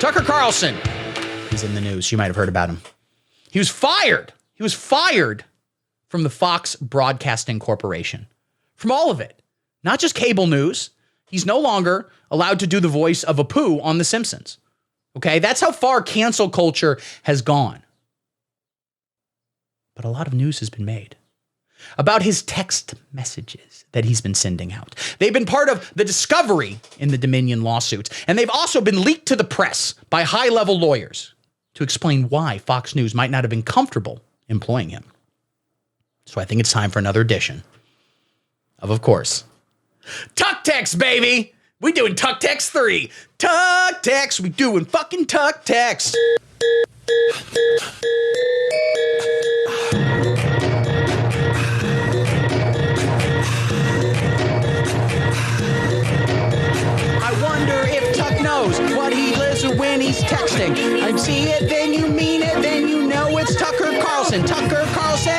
Tucker Carlson. He's in the news. You might have heard about him. He was fired. He was fired from the Fox Broadcasting Corporation. From all of it. Not just cable news. He's no longer allowed to do the voice of Apu on The Simpsons. Okay? That's how far cancel culture has gone. But a lot of news has been made about his text messages that he's been sending out. They've been part of the discovery in the Dominion lawsuits, and they've also been leaked to the press by high-level lawyers to explain why Fox News might not have been comfortable employing him. So I think it's time for another edition of course, Tuck Text, baby! We doing Tuck Text 3. Tuck Text, we doing fucking Tuck Text. What he listens when he's texting. I see it, then you mean it, then you know it's Tucker Carlson. Tucker Carlson!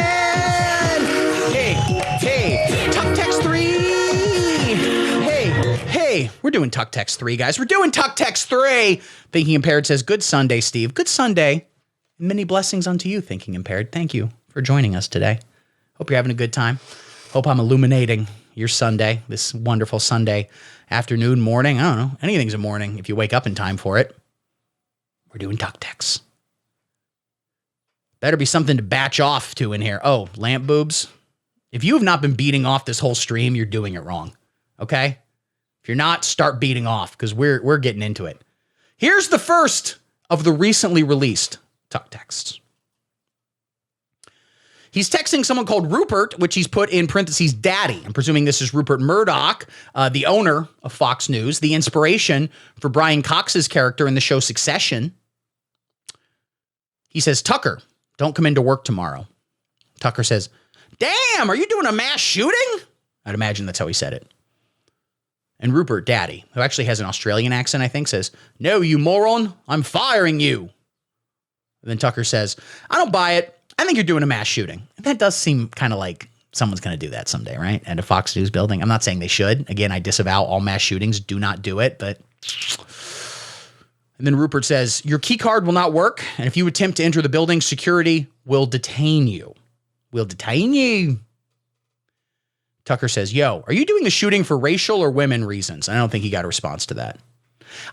Hey, Tuck Text 3! Hey, we're doing Tuck Text 3, guys. We're doing Tuck Text 3! Thinking Impaired says, good Sunday, Steve. Good Sunday. Many blessings unto you, Thinking Impaired. Thank you for joining us today. Hope you're having a good time. Hope I'm illuminating your Sunday, this wonderful Sunday afternoon, morning. I don't know. Anything's a morning if you wake up in time for it. We're doing Tuck Texts. Better be something to batch off to in here. Oh, lamp boobs. If you have not been beating off this whole stream, you're doing it wrong. Okay? If you're not, start beating off because we're getting into it. Here's the first of the recently released Tuck Texts. He's texting someone called Rupert, which he's put in parentheses, daddy. I'm presuming this is Rupert Murdoch, the owner of Fox News, the inspiration for Brian Cox's character in the show Succession. He says, Tucker, don't come into work tomorrow. Tucker says, damn, are you doing a mass shooting? I'd imagine that's how he said it. And Rupert, daddy, who actually has an Australian accent, I think, says, no, you moron, I'm firing you. And then Tucker says, I don't buy it. I think you're doing a mass shooting. That does seem kind of like someone's going to do that someday, right? At a Fox News building. I'm not saying they should. Again, I disavow all mass shootings. Do not do it. But and then Rupert says, your key card will not work. And if you attempt to enter the building, security will detain you. Will detain you. Tucker says, yo, are you doing the shooting for racial or women reasons? I don't think he got a response to that.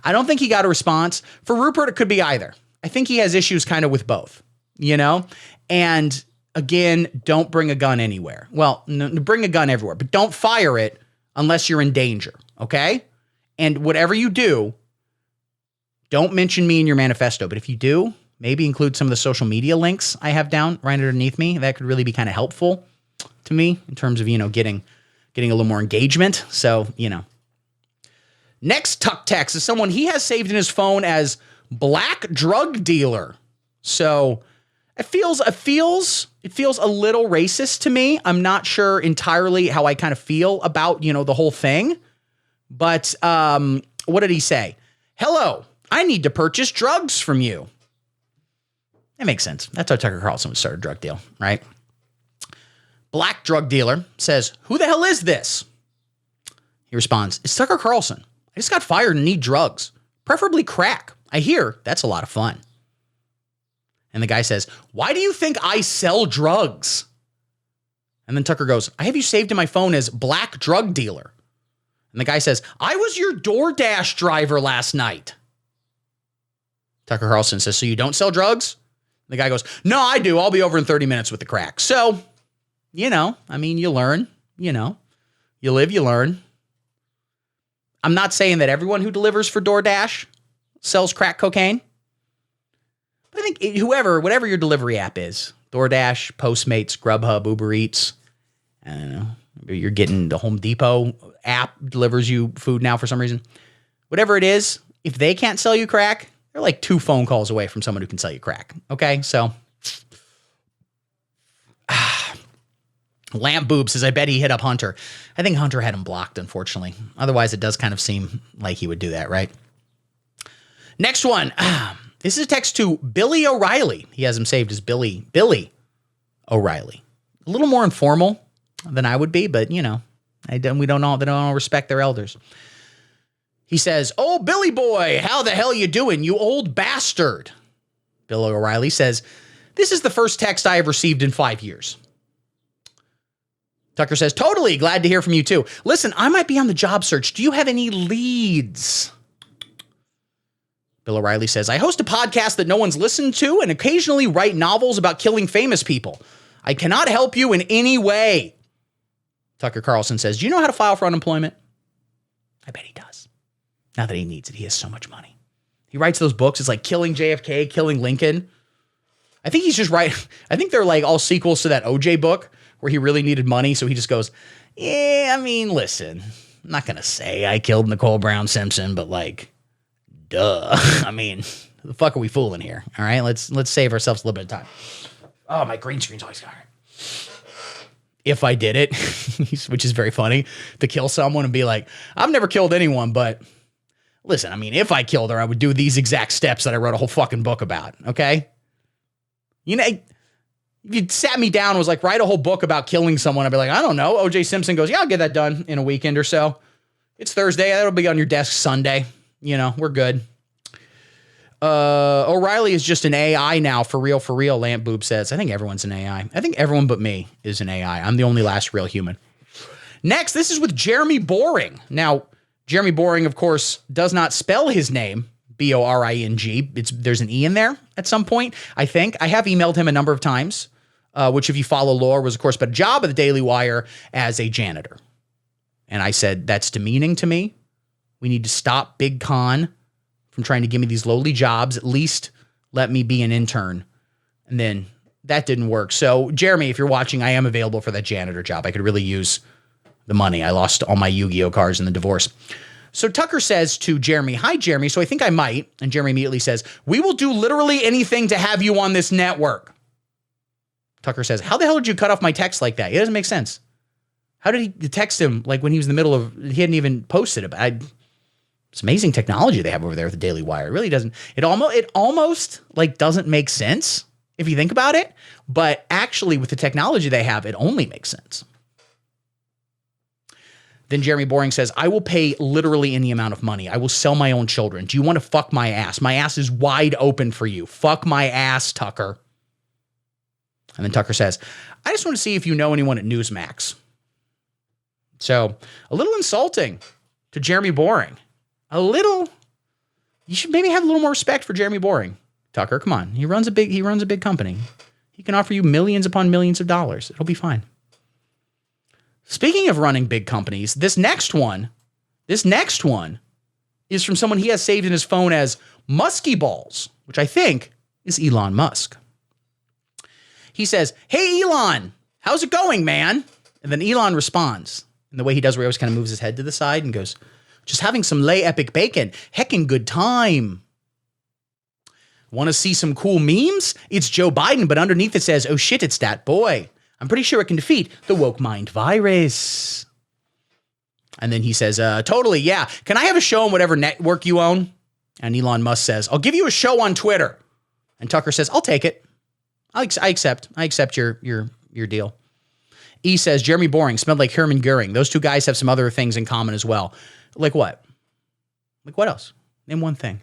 I don't think he got a response. For Rupert, it could be either. I think he has issues kind of with both, you know? And again, don't bring a gun anywhere. Well, bring a gun everywhere, but don't fire it unless you're in danger, okay? And whatever you do, don't mention me in your manifesto. But if you do, maybe include some of the social media links I have down right underneath me. That could really be kind of helpful to me in terms of, getting a little more engagement. So, Next Tuck Text is someone he has saved in his phone as Black Drug Dealer. So it feels a little racist to me. I'm not sure entirely how I kind of feel about, the whole thing. But what did he say? Hello, I need to purchase drugs from you. That makes sense. That's how Tucker Carlson would start a drug deal, right? Black Drug Dealer says, who the hell is this? He responds, it's Tucker Carlson. I just got fired and need drugs, preferably crack. I hear that's a lot of fun. And the guy says, why do you think I sell drugs? And then Tucker goes, I have you saved in my phone as Black Drug Dealer. And the guy says, I was your DoorDash driver last night. Tucker Carlson says, so you don't sell drugs? And the guy goes, no, I do. I'll be over in 30 minutes with the crack. So, you learn, you live, you learn. I'm not saying that everyone who delivers for DoorDash sells crack cocaine. But I think whatever your delivery app is, DoorDash, Postmates, Grubhub, Uber Eats, I don't know, maybe you're getting the Home Depot app delivers you food now for some reason. Whatever it is, if they can't sell you crack, they're like 2 phone calls away from someone who can sell you crack. Okay, so Lamp Boob says, I bet he hit up Hunter. I think Hunter had him blocked, unfortunately. Otherwise, it does kind of seem like he would do that, right? Next one. This is a text to Billy O'Reilly. He has him saved as Billy O'Reilly. A little more informal than I would be, but, they don't all respect their elders. He says, "Oh, Billy boy, how the hell you doing, you old bastard?" Bill O'Reilly says, "This is the first text I have received in 5 years." Tucker says, "Totally glad to hear from you too. Listen, I might be on the job search. Do you have any leads?" Bill O'Reilly says, "I host a podcast that no one's listened to and occasionally write novels about killing famous people. I cannot help you in any way." Tucker Carlson says, "Do you know how to file for unemployment?" I bet he does. Not that he needs it. He has so much money. He writes those books. It's like Killing JFK, Killing Lincoln. I think he's just right. I think they're like all sequels to that OJ book where he really needed money. So he just goes, "Yeah, I mean, listen, I'm not going to say I killed Nicole Brown Simpson, but like, duh. I mean, who the fuck are we fooling here? All right, let's save ourselves a little bit of time." Oh, my green screen's always all right. If I did it, which is very funny, to kill someone and be like, "I've never killed anyone, but listen, I mean, if I killed her, I would do these exact steps that I wrote a whole fucking book about." Okay. You know, if you sat me down and was like, write a whole book about killing someone, I'd be like, I don't know. OJ Simpson goes, "Yeah, I'll get that done in a weekend or so. It's Thursday. That'll be on your desk Sunday. You know, we're good." O'Reilly is just an AI now, for real, Lamp Boob says. I think everyone's an AI. I think everyone but me is an AI. I'm the only last real human. Next, this is with Jeremy Boring. Now, Jeremy Boring, of course, does not spell his name Boring. There's an E in there at some point, I think. I have emailed him a number of times, which, if you follow lore, was, of course, but a job at the Daily Wire as a janitor. And I said, that's demeaning to me. We need to stop Big Con from trying to give me these lowly jobs. At least let me be an intern. And then that didn't work. So, Jeremy, if you're watching, I am available for that janitor job. I could really use the money. I lost all my Yu-Gi-Oh cards in the divorce. So Tucker says to Jeremy, "Hi, Jeremy. So I think I might." And Jeremy immediately says, "We will do literally anything to have you on this network." Tucker says, "How the hell did you cut off my text like that? It doesn't make sense. How did he text him like when he was in the middle of, he hadn't even posted it?" It's amazing technology they have over there at the Daily Wire. It really doesn't. It almost like doesn't make sense if you think about it. But actually, with the technology they have, it only makes sense. Then Jeremy Boring says, "I will pay literally any amount of money. I will sell my own children. Do you want to fuck my ass? My ass is wide open for you. Fuck my ass, Tucker." And then Tucker says, "I just want to see if you know anyone at Newsmax." So a little insulting to Jeremy Boring. You should maybe have a little more respect for Jeremy Boring. Tucker, come on. He runs a big company. He can offer you millions upon millions of dollars. It'll be fine. Speaking of running big companies, this next one is from someone he has saved in his phone as Musky Balls, which I think is Elon Musk. He says, "Hey, Elon, how's it going, man?" And then Elon responds in the way he does, where he always kind of moves his head to the side and goes, "Just having some lay epic bacon. Heckin' good time. Want to see some cool memes? It's Joe Biden, but underneath it says, 'Oh shit, it's that boy. I'm pretty sure it can defeat the woke mind virus.'" And then he says, "Totally, yeah. Can I have a show on whatever network you own?" And Elon Musk says, "I'll give you a show on Twitter." And Tucker says, "I'll take it. I accept your deal." E says, "Jeremy Boring smelled like Herman Goering. Those two guys have some other things in common as well." Like what? Like what else? Name one thing.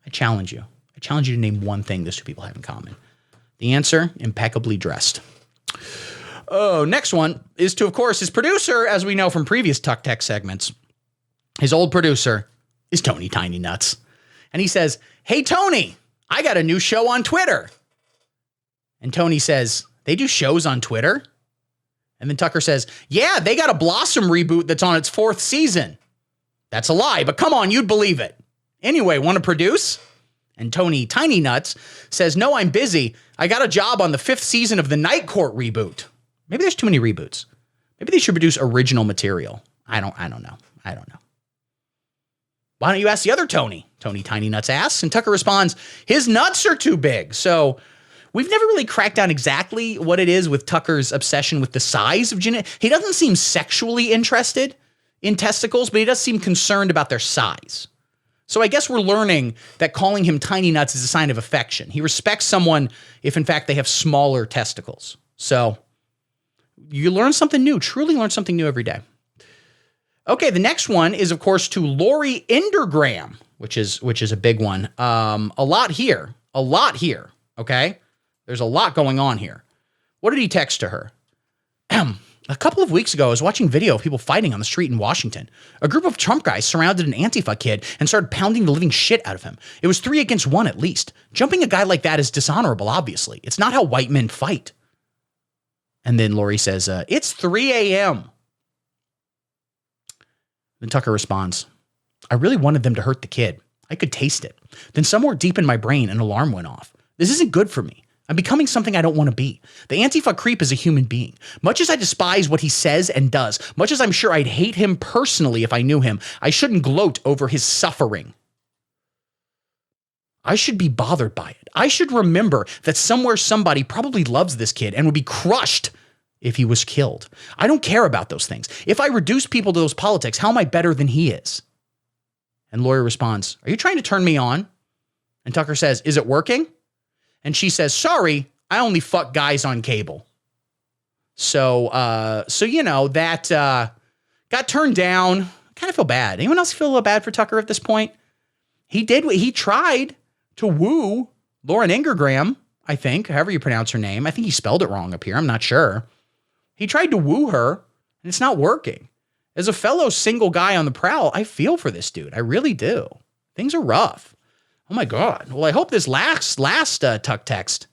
I challenge you. I challenge you to name one thing those two people have in common. The answer, impeccably dressed. Oh, next one is to, of course, his producer, as we know from previous Tuck Tech segments. His old producer is Tony Tiny Nuts. And he says, "Hey, Tony, I got a new show on Twitter." And Tony says, "They do shows on Twitter?" And then Tucker says, "Yeah, they got a Blossom reboot that's on its 4th season." That's a lie, but come on, you'd believe it. Anyway, want to produce? And Tony Tiny Nuts says, "No, I'm busy. I got a job on the 5th season of the Night Court reboot." Maybe there's too many reboots. Maybe they should produce original material. I don't know. Why don't you ask the other Tony? Tony Tiny Nuts asks, and Tucker responds, "His nuts are too big." So we've never really cracked down exactly what it is with Tucker's obsession with the size of He doesn't seem sexually interested in testicles, but he does seem concerned about their size. So I guess we're learning that calling him Tiny Nuts is a sign of affection. He respects someone if, in fact, they have smaller testicles. So you learn something new, truly learn something new every day. Okay, the next one is, of course, to Lori Endergram, which is a big one. A lot here. Okay, there's a lot going on here. What did he text to her? A couple of weeks ago, I was watching video of people fighting on the street in Washington. A group of Trump guys surrounded an Antifa kid and started pounding the living shit out of him. It was 3 against 1 at least. Jumping a guy like that is dishonorable, obviously. It's not how white men fight. And then Lori says, it's 3 a.m. Then Tucker responds, I really wanted them to hurt the kid. I could taste it. Then somewhere deep in my brain, an alarm went off. This isn't good for me. I'm becoming something I don't want to be. The Antifa creep is a human being. Much as I despise what he says and does, much as I'm sure I'd hate him personally if I knew him, I shouldn't gloat over his suffering. I should be bothered by it. I should remember that somewhere somebody probably loves this kid and would be crushed if he was killed. I don't care about those things. If I reduce people to those politics, how am I better than he is? And Lori responds, are you trying to turn me on? And Tucker says, is it working? And she says, sorry, I only fuck guys on cable. So you know, that got turned down. I kind of feel bad. Anyone else feel a little bad for Tucker at this point? He tried to woo Lauren Ingergram, I think, however you pronounce her name. I think he spelled it wrong up here. I'm not sure. He tried to woo her, and it's not working. As a fellow single guy on the prowl, I feel for this dude. I really do. Things are rough. Oh my God. Well, I hope this last Tuck text,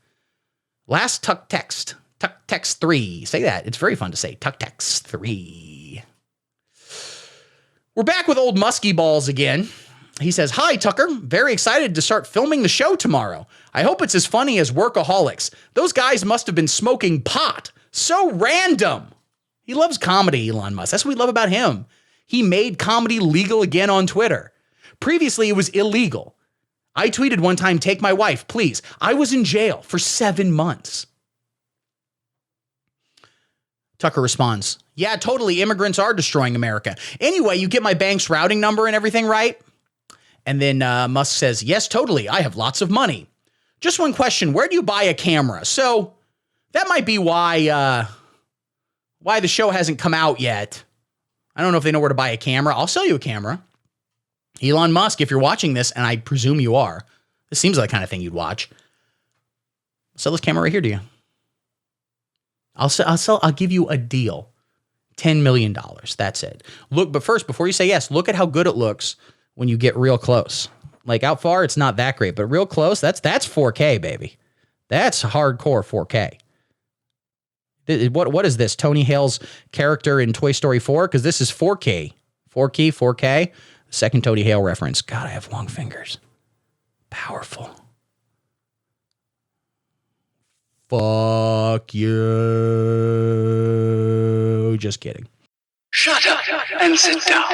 Tuck text 3. Say that. It's very fun to say. Tuck text 3. We're back with old Muskie Balls again. He says, hi, Tucker. Very excited to start filming the show tomorrow. I hope it's as funny as Workaholics. Those guys must have been smoking pot. So random. He loves comedy, Elon Musk. That's what we love about him. He made comedy legal again on Twitter. Previously, it was illegal. I tweeted one time, take my wife, please. I was in jail for 7 months. Tucker responds, yeah, totally. Immigrants are destroying America. Anyway, you get my bank's routing number and everything, right? And then Musk says, yes, totally. I have lots of money. Just one question. Where do you buy a camera? So that might be why the show hasn't come out yet. I don't know if they know where to buy a camera. I'll sell you a camera. Elon Musk, if you're watching this, and I presume you are, this seems like the kind of thing you'd watch. I'll sell this camera right here to you. I'll give you a deal. $10 million. That's it. Look, but first, before you say yes, look at how good it looks when you get real close. Like out far, it's not that great, but real close, that's 4K, baby. That's hardcore 4K. What is this? Tony Hale's character in Toy Story 4? Because this is 4K. 4K. Second Tony Hale reference. God, I have long fingers. Powerful. Fuck you. Just kidding. Shut up and sit down.